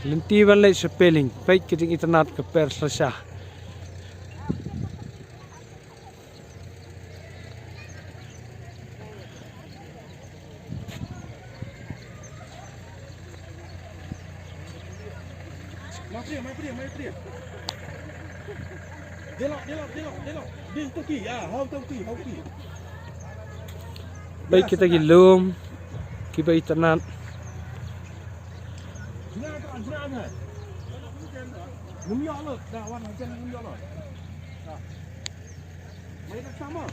Lenti balai spelling, baik keting internet ke Persasah. Mai pria. Delok. Dia toki, hau toki. Baik kita gilum, kita internet. Jenang. Nemiak lah, dah wan hujan nemiak lah. Dah. Mai tak sama.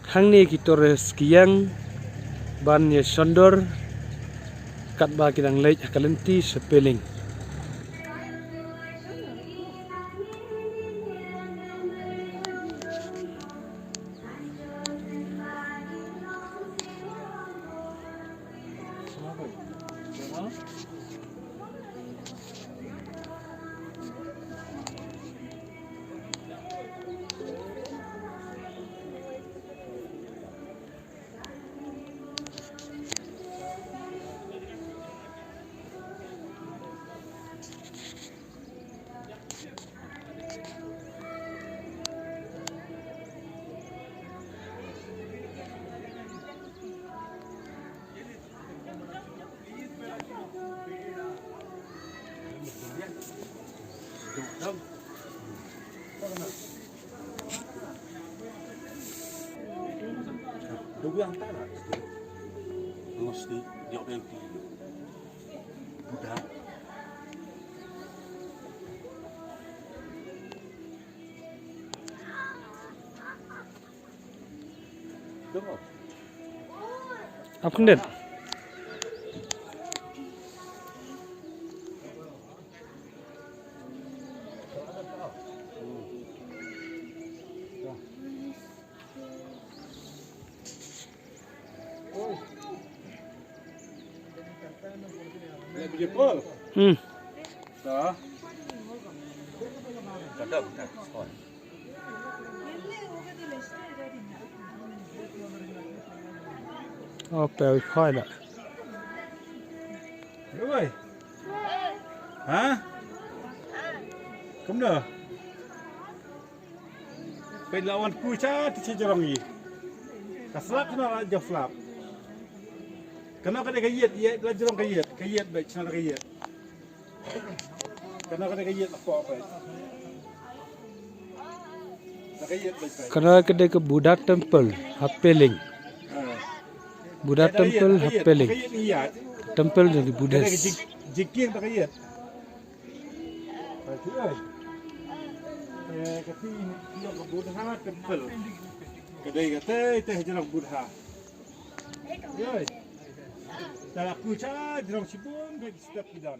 Hang ni kita reskiang ban ye sondor kat ba kidang lej kalenti spelling. Dugu yang tak nak. Mesti dia yang tinggi. Budak. Tunggu. Apa kendet? Dia pol. Dah. Kadang kan. Oh, pel khoi dah. Oi. Hah? Kamu dah? Pergi lawan kuca di Cijarong ni. Kaslap kena aja flap. Kena kena kayat, ya Jarong kayat baik, kena kayat. Kena kayat apa? Kayat baik. Kena kedai ke Buddha Temple, Hapeling. Buddha Temple, Hapeling. Temple jadi Buddha. Jikin tak kayat. Kasi yang Buddha Temple. Kedai kata teh Jarong Buddha. Yoi. Dalam kuca Jarong Sibun bagi setiap bidang.